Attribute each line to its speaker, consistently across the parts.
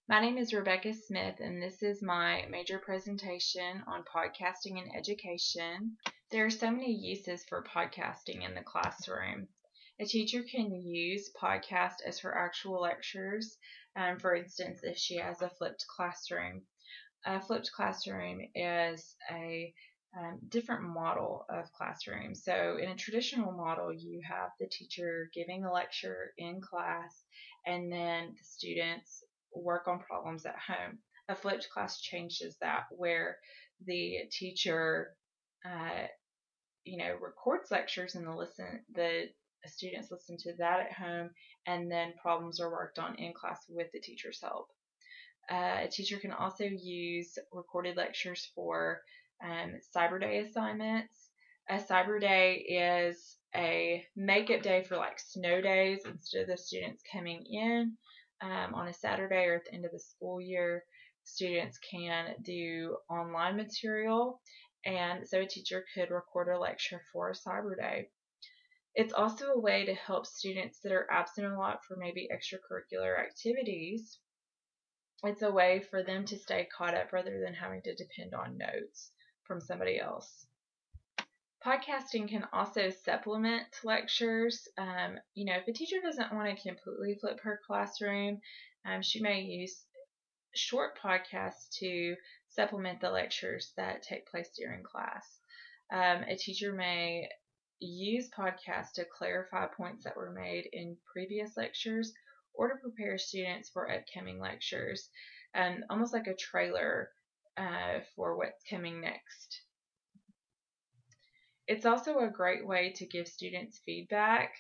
Speaker 1: My name is Rebecca Smith, and this is my major presentation on podcasting and education. There are so many uses for podcasting in the classroom. A teacher can use podcast as her actual lectures. For instance, if she has a flipped classroom. A flipped classroom is a different model of classroom. So in a traditional model, you have the teacher giving a lecture in class, and then the students work on problems at home. A flipped class changes that, where the teacher, uh, records lectures and the students listen to that at home, and then problems are worked on in class with the teacher's help. A teacher can also use recorded lectures for Cyber Day assignments. A Cyber Day is a makeup day for like snow days. Instead of the students coming in on a Saturday or at the end of the school year, students can do online material. And so a teacher could record a lecture for a Cyber Day. It's also a way to help students that are absent a lot for maybe extracurricular activities. It's a way for them to stay caught up rather than having to depend on notes from somebody else. Podcasting can also supplement lectures. If a teacher doesn't want to completely flip her classroom, she may use short podcasts to supplement the lectures that take place during class. A teacher may use podcasts to clarify points that were made in previous lectures or to prepare students for upcoming lectures, almost like a trailer for what's coming next. It's also a great way to give students feedback.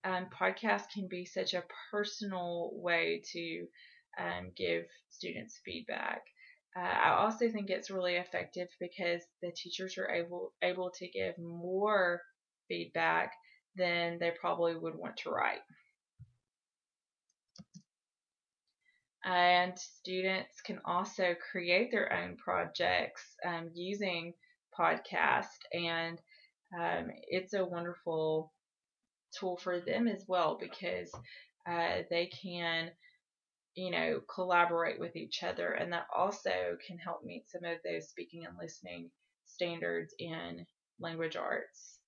Speaker 1: Podcasts can be such a personal way to give students feedback. I also think it's really effective because the teachers are able to give more feedback than they probably would want to write. And students can also create their own projects using podcast, and it's a wonderful tool for them as well because they can collaborate with each other, and that also can help meet some of those speaking and listening standards in language arts.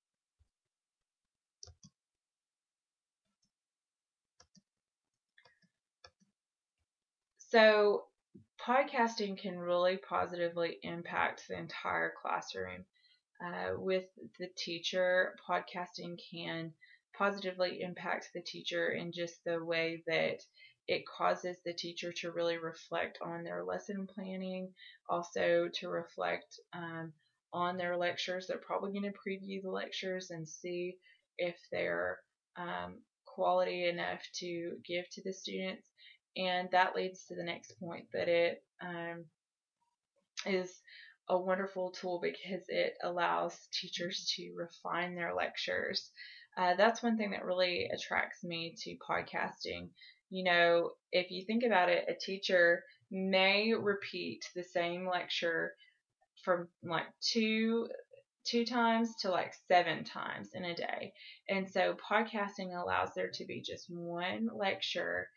Speaker 1: So podcasting can really positively impact the entire classroom. With the teacher, podcasting can positively impact the teacher in just the way that it causes the teacher to really reflect on their lesson planning, also to reflect on their lectures. They're probably going to preview the lectures and see if they're quality enough to give to the students. And that leads to the next point, that it is a wonderful tool because it allows teachers to refine their lectures. That's one thing that really attracts me to podcasting. If you think about it, a teacher may repeat the same lecture from like two times to like 7 times in a day. And so podcasting allows there to be just one lecture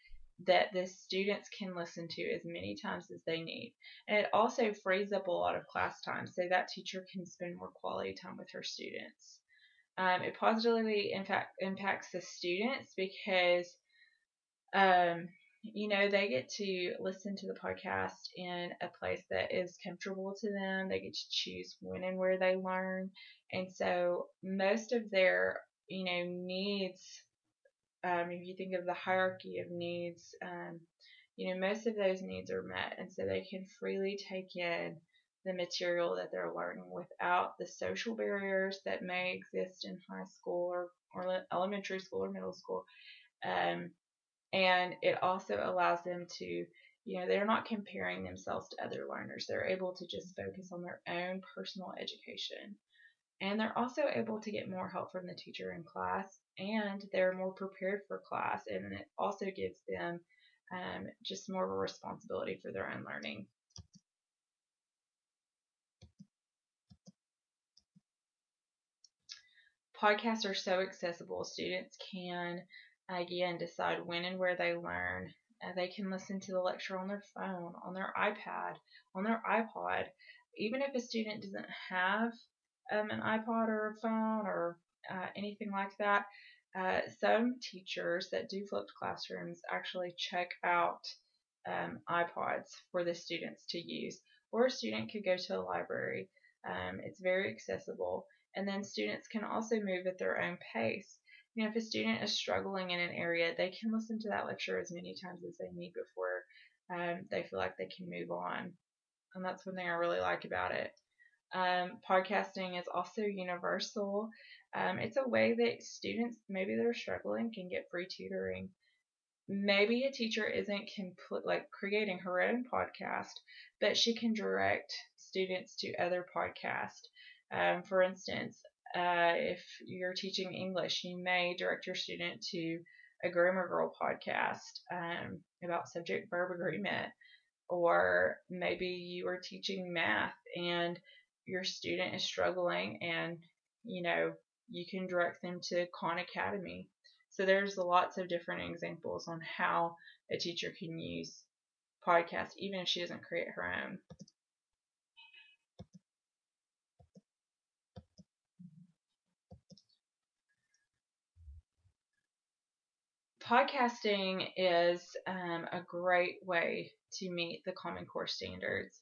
Speaker 1: that the students can listen to as many times as they need. And it also frees up a lot of class time so that teacher can spend more quality time with her students. It positively impacts the students because they get to listen to the podcast in a place that is comfortable to them. They get to choose when and where they learn. And so most of their, needs, if you think of the hierarchy of needs, most of those needs are met. And so they can freely take in the material that they're learning without the social barriers that may exist in high school or elementary school or middle school. And it also allows them to, they're not comparing themselves to other learners. They're able to just focus on their own personal education. And they're also able to get more help from the teacher in class, and they're more prepared for class. And it also gives them just more of a responsibility for their own learning. Podcasts are so accessible. Students can, again, decide when and where they learn. They can listen to the lecture on their phone, on their iPad, on their iPod. Even if a student doesn't have an iPod or a phone or anything like that, some teachers that do flipped classrooms actually check out iPods for the students to use. Or a student could go to a library. It's very accessible. And then students can also move at their own pace. If a student is struggling in an area, they can listen to that lecture as many times as they need before they feel like they can move on. And that's one thing I really like about it. Podcasting is also universal. It's a way that students, maybe they're struggling, can get free tutoring. Maybe a teacher isn't creating her own podcast, but she can direct students to other podcasts. For instance, if you're teaching English, you may direct your student to a Grammar Girl podcast about subject-verb agreement. Or maybe you are teaching math and your student is struggling, and you can direct them to Khan Academy. So there's lots of different examples on how a teacher can use podcasts, even if she doesn't create her own. Podcasting is a great way to meet the Common Core standards.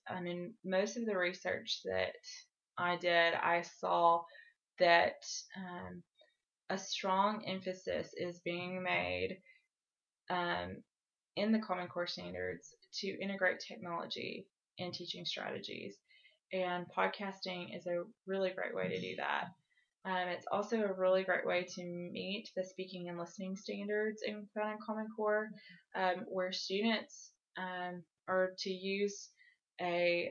Speaker 1: Most of the research that I did, I saw that a strong emphasis is being made in the Common Core standards to integrate technology in teaching strategies. And podcasting is a really great way to do that. It's also a really great way to meet the speaking and listening standards found in Common Core, where students are to use a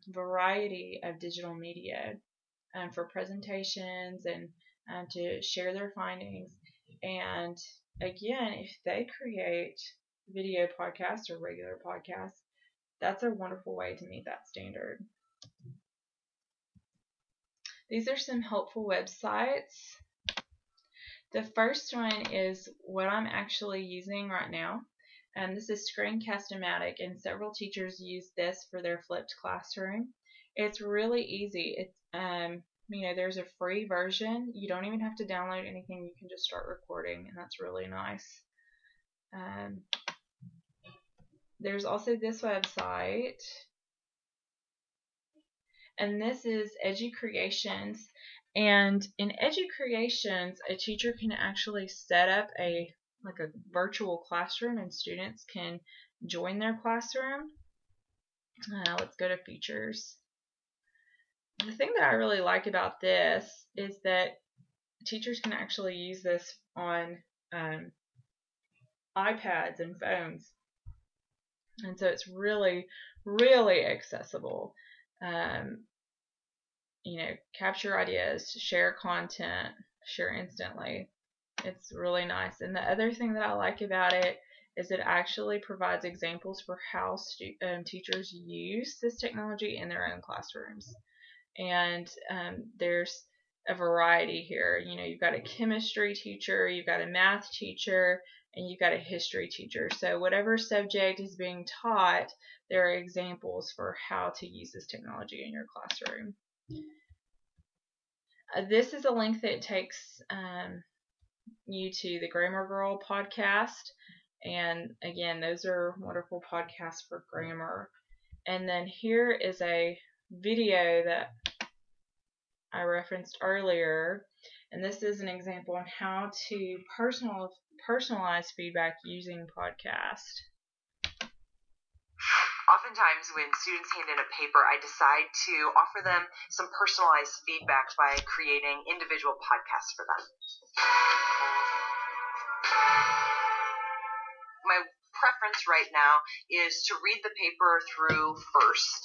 Speaker 1: variety of digital media for presentations and to share their findings. And again, if they create video podcasts or regular podcasts, that's a wonderful way to meet that standard. These are some helpful websites. The first one is what I'm actually using right now. This is Screencast-O-Matic, and several teachers use this for their flipped classroom. It's really easy. It's there's a free version. You don't even have to download anything. You can just start recording, and that's really nice. There's also this website, and this is EduCreations. And in EduCreations, a teacher can actually set up a virtual classroom, and students can join their classroom. Let's go to features. The thing that I really like about this is that teachers can actually use this on iPads and phones. And so it's really, really accessible. Capture ideas, share content, share instantly. It's really nice. And the other thing that I like about it is it actually provides examples for how teachers use this technology in their own classrooms. And there's a variety here. You've got a chemistry teacher, you've got a math teacher, and you've got a history teacher. So whatever subject is being taught, there are examples for how to use this technology in your classroom. This is a link that takes you to the Grammar Girl podcast. And again, those are wonderful podcasts for grammar. And then here is a video that I referenced earlier. And this is an example on how to personalize feedback using podcast.
Speaker 2: Oftentimes when students hand in a paper, I decide to offer them some personalized feedback by creating individual podcasts for them. My preference right now is to read the paper through first,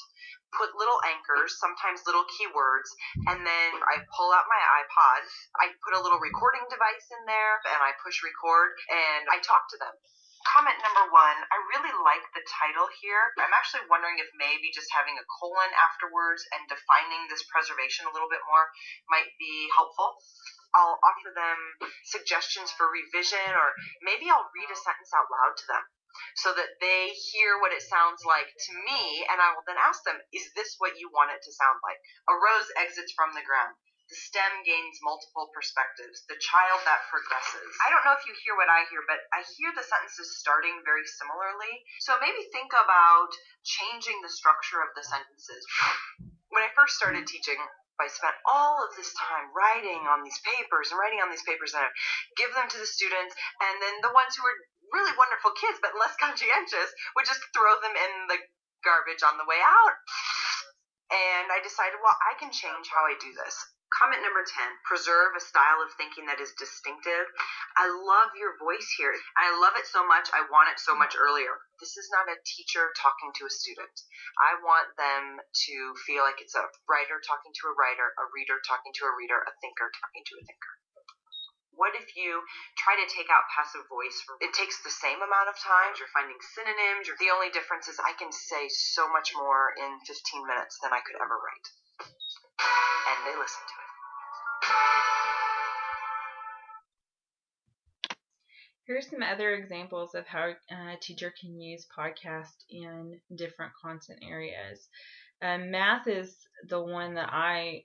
Speaker 2: put little anchors, sometimes little keywords, and then I pull out my iPod, I put a little recording device in there, and I push record, and I talk to them. Comment number 1, I really like the title here. I'm actually wondering if maybe just having a colon afterwards and defining this preservation a little bit more might be helpful. I'll offer them suggestions for revision, or maybe I'll read a sentence out loud to them. so that they hear what it sounds like to me, and I will then ask them, is this what you want it to sound like? A rose exits from the ground. The stem gains multiple perspectives. The child that progresses. I don't know if you hear what I hear, but I hear the sentences starting very similarly. So maybe think about changing the structure of the sentences. When I first started teaching, I spent all of this time writing on these papers and I'd give them to the students, and then the ones who were really wonderful kids but less conscientious would just throw them in the garbage on the way out. And I decided, well, I can change how I do this. Comment number 10, preserve a style of thinking that is distinctive. I love your voice here. I love it so much. I want it so much earlier. This is not a teacher talking to a student. I want them to feel like it's a writer talking to a writer, a reader talking to a reader, a thinker talking to a thinker. What if you try to take out passive voice? It takes the same amount of time. You're finding synonyms. The only difference is I can say so much more in 15 minutes than I could ever write. And they listen to it.
Speaker 1: Here's some other examples of how a teacher can use podcast in different content areas. Math is the one that I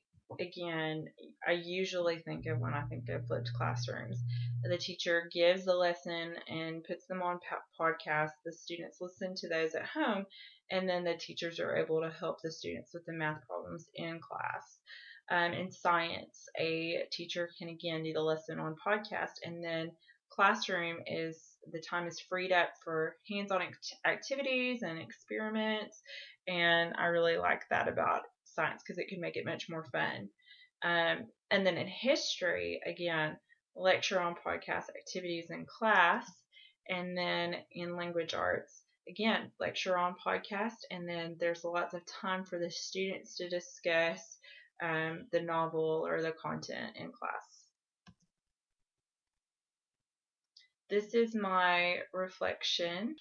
Speaker 1: usually think of when I think of flipped classrooms. The teacher gives the lesson and puts them on podcast. The students listen to those at home, and then the teachers are able to help the students with the math problems in class. In science, a teacher can again do the lesson on podcast, and then classroom is the time is freed up for hands-on activities and experiments, and I really like that about science because it can make it much more fun. And then in history, again, lecture on podcast activities in class, and then in language arts, again, lecture on podcast, and then there's lots of time for the students to discuss the novel or the content in class. This is my reflection.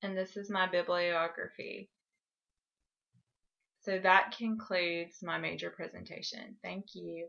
Speaker 1: And this is my bibliography. So that concludes my major presentation. Thank you.